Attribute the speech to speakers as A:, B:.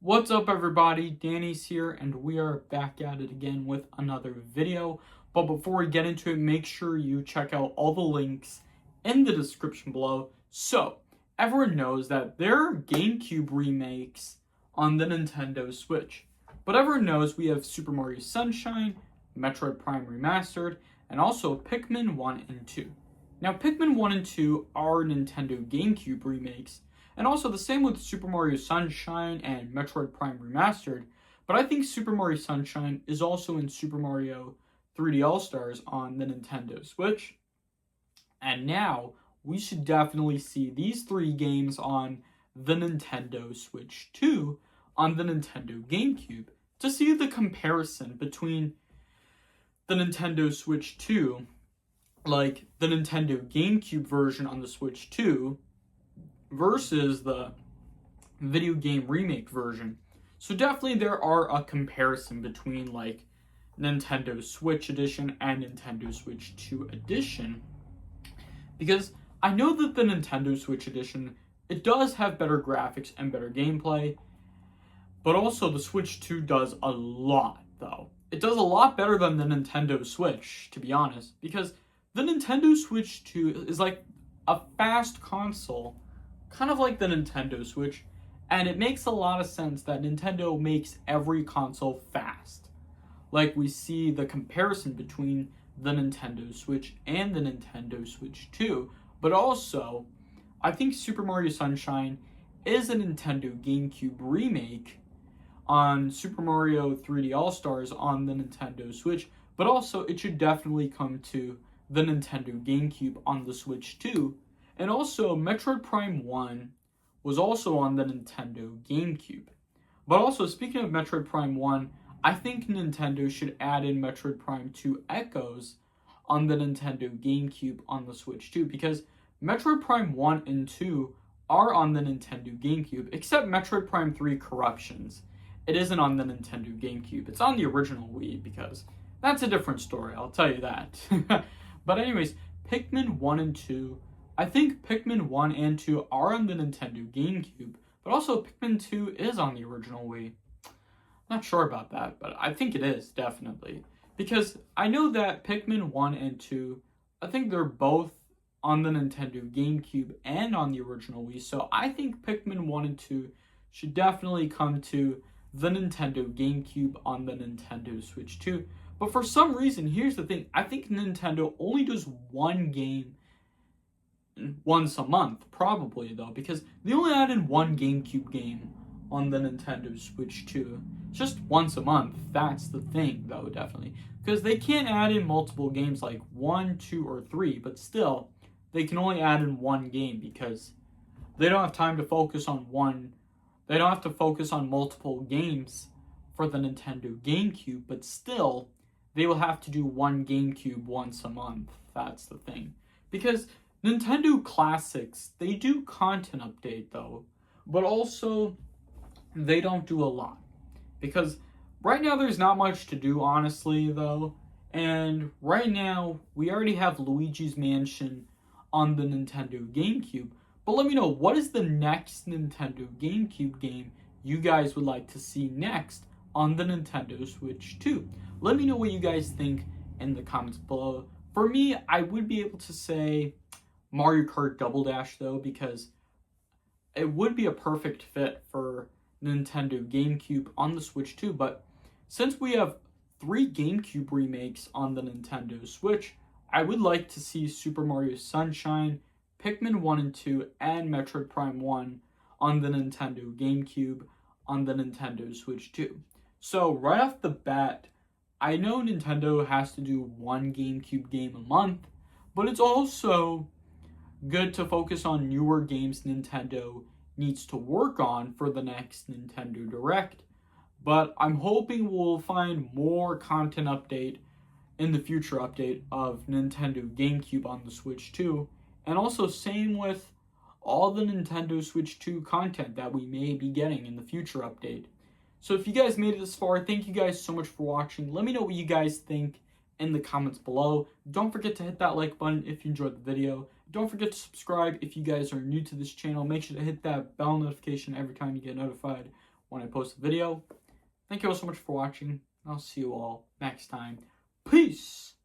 A: What's up everybody, Danny's here and we are back at it again with another video. But before we get into it, make sure you check out all the links in the description below. So, everyone knows that there are GameCube remakes on the Nintendo Switch. But everyone knows we have Super Mario Sunshine, Metroid Prime Remastered, and also Pikmin 1 and 2. Now Pikmin 1 and 2 are Nintendo GameCube remakes, and also the same with Super Mario Sunshine and Metroid Prime Remastered, but I think Super Mario Sunshine is also in Super Mario 3D All-Stars on the Nintendo Switch. And now, we should definitely see these three games on the Nintendo Switch 2 on the Nintendo GameCube to see the comparison between the Nintendo Switch 2, like the Nintendo GameCube version on the Switch 2, versus the video game remake version. So definitely there are a comparison between like Nintendo Switch Edition and Nintendo Switch 2 Edition, because I know that the Nintendo Switch Edition, it does have better graphics and better gameplay, but also the Switch 2 does a lot though. It does a lot better than the Nintendo Switch, to be honest, because the Nintendo Switch 2 is like a fast console, kind of like the Nintendo Switch, and it makes a lot of sense that Nintendo makes every console fast. Like we see the comparison between the Nintendo Switch and the Nintendo Switch 2, but also, I think Super Mario Sunshine is a Nintendo GameCube remake on Super Mario 3D All-Stars on the Nintendo Switch, but also it should definitely come to the Nintendo GameCube on the Switch 2. And also, Metroid Prime 1 was also on the Nintendo GameCube. But also, speaking of Metroid Prime 1, I think Nintendo should add in Metroid Prime 2 Echoes on the Nintendo GameCube on the Switch 2, because Metroid Prime 1 and 2 are on the Nintendo GameCube, except Metroid Prime 3 Corruptions. It isn't on the Nintendo GameCube. It's on the original Wii, because that's a different story, I'll tell you that. But anyways, Pikmin 1 and 2, I think Pikmin 1 and 2 are on the Nintendo GameCube, but also Pikmin 2 is on the original Wii. Not sure about that, but I think it is, definitely. Because I know that Pikmin 1 and 2, I think they're both on the Nintendo GameCube and on the original Wii, so I think Pikmin 1 and 2 should definitely come to the Nintendo GameCube on the Nintendo Switch 2. But for some reason, here's the thing, I think Nintendo only does one game once a month, probably though, because they only add in one GameCube game on the Nintendo Switch 2. Just once a month, that's the thing though, definitely. Because they can't add in multiple games like 1, 2, or 3, but still, they can only add in one game because they don't have time to focus on one. They don't have to focus on multiple games for the Nintendo GameCube, but still, they will have to do one GameCube once a month. That's the thing. Because Nintendo Classics, they do content update though, but also they don't do a lot. Because right now there's not much to do, honestly, though. And right now, we already have Luigi's Mansion on the Nintendo GameCube. But let me know, what is the next Nintendo GameCube game you guys would like to see next on the Nintendo Switch 2? Let me know what you guys think in the comments below. For me, I would be able to say Mario Kart Double Dash, though, because it would be a perfect fit for Nintendo GameCube on the Switch 2, but since we have 3 GameCube remakes on the Nintendo Switch, I would like to see Super Mario Sunshine, Pikmin 1 and 2, and Metroid Prime 1 on the Nintendo GameCube on the Nintendo Switch 2. So right off the bat, I know Nintendo has to do one GameCube game a month, but it's also good to focus on newer games Nintendo needs to work on for the next Nintendo Direct. But I'm hoping we'll find more content update in the future update of Nintendo GameCube on the Switch 2. And also same with all the Nintendo Switch 2 content that we may be getting in the future update. So if you guys made it this far, thank you guys so much for watching. Let me know what you guys think in the comments below. Don't forget to hit that like button if you enjoyed the video. Don't forget to subscribe if you guys are new to this channel. Make sure to hit that bell notification every time you get notified when I post a video. Thank you all so much for watching. I'll see you all next time. Peace!